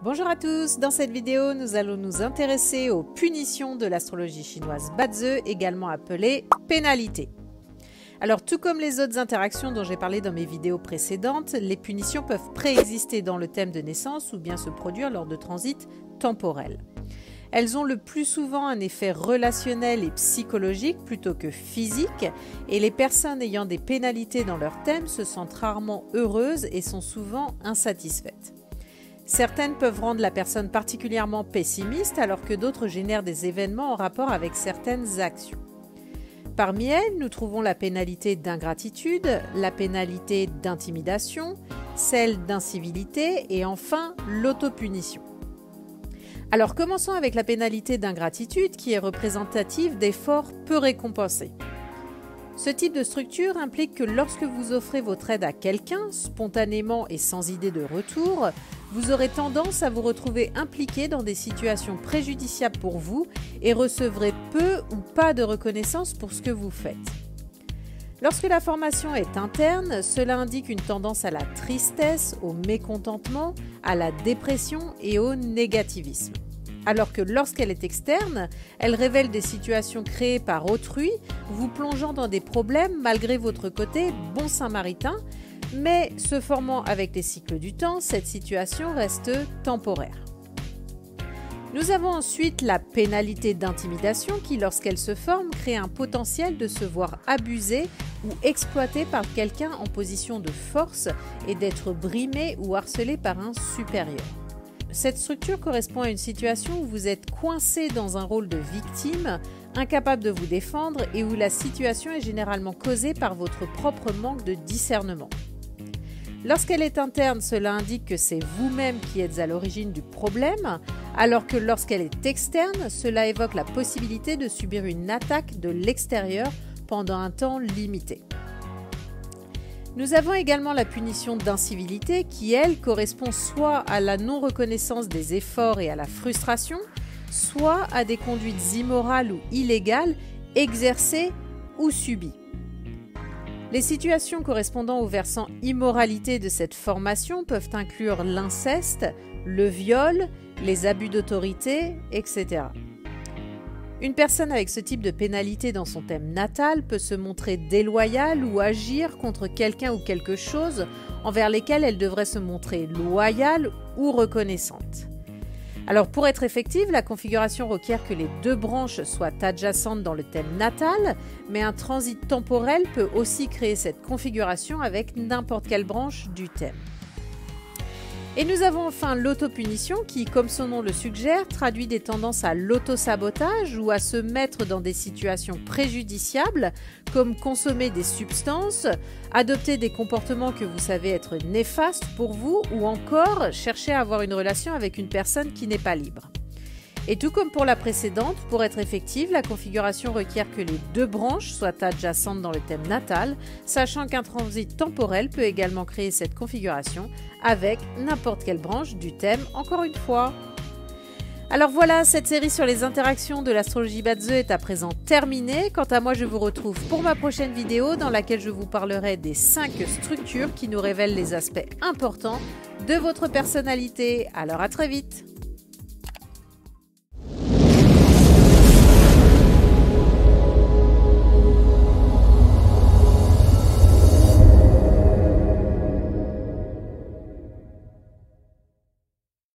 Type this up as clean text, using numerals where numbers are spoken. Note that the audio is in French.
Bonjour à tous, dans cette vidéo nous allons nous intéresser aux punitions de l'astrologie chinoise Bazi, également appelée pénalité. Alors tout comme les autres interactions dont j'ai parlé dans mes vidéos précédentes, les punitions peuvent préexister dans le thème de naissance ou bien se produire lors de transits temporels. Elles ont le plus souvent un effet relationnel et psychologique plutôt que physique, et les personnes ayant des pénalités dans leur thème se sentent rarement heureuses et sont souvent insatisfaites. Certaines peuvent rendre la personne particulièrement pessimiste alors que d'autres génèrent des événements en rapport avec certaines actions. Parmi elles, nous trouvons la pénalité d'ingratitude, la pénalité d'intimidation, celle d'incivilité et enfin l'autopunition. Alors commençons avec la pénalité d'ingratitude qui est représentative d'efforts peu récompensés. Ce type de structure implique que lorsque vous offrez votre aide à quelqu'un, spontanément et sans idée de retour, vous aurez tendance à vous retrouver impliqué dans des situations préjudiciables pour vous et recevrez peu ou pas de reconnaissance pour ce que vous faites. Lorsque la formation est interne, cela indique une tendance à la tristesse, au mécontentement, à la dépression et au négativisme. Alors que lorsqu'elle est externe, elle révèle des situations créées par autrui, vous plongeant dans des problèmes malgré votre côté bon samaritain, mais se formant avec les cycles du temps, cette situation reste temporaire. Nous avons ensuite la pénalité d'intimidation qui, lorsqu'elle se forme, crée un potentiel de se voir abusé ou exploité par quelqu'un en position de force et d'être brimé ou harcelé par un supérieur. Cette structure correspond à une situation où vous êtes coincé dans un rôle de victime, incapable de vous défendre et où la situation est généralement causée par votre propre manque de discernement. Lorsqu'elle est interne, cela indique que c'est vous-même qui êtes à l'origine du problème, alors que lorsqu'elle est externe, cela évoque la possibilité de subir une attaque de l'extérieur pendant un temps limité. Nous avons également la punition d'incivilité qui, elle, correspond soit à la non-reconnaissance des efforts et à la frustration, soit à des conduites immorales ou illégales exercées ou subies. Les situations correspondant au versant immoralité de cette formation peuvent inclure l'inceste, le viol, les abus d'autorité, etc. Une personne avec ce type de pénalité dans son thème natal peut se montrer déloyale ou agir contre quelqu'un ou quelque chose envers lesquels elle devrait se montrer loyale ou reconnaissante. Alors pour être effective, la configuration requiert que les deux branches soient adjacentes dans le thème natal, mais un transit temporel peut aussi créer cette configuration avec n'importe quelle branche du thème. Et nous avons enfin l'autopunition qui, comme son nom le suggère, traduit des tendances à l'autosabotage ou à se mettre dans des situations préjudiciables comme consommer des substances, adopter des comportements que vous savez être néfastes pour vous ou encore chercher à avoir une relation avec une personne qui n'est pas libre. Et tout comme pour la précédente, pour être effective, la configuration requiert que les deux branches soient adjacentes dans le thème natal, sachant qu'un transit temporel peut également créer cette configuration avec n'importe quelle branche du thème, encore une fois. Alors voilà, cette série sur les interactions de l'astrologie Bazi est à présent terminée. Quant à moi, je vous retrouve pour ma prochaine vidéo dans laquelle je vous parlerai des 5 structures qui nous révèlent les aspects importants de votre personnalité. Alors à très vite!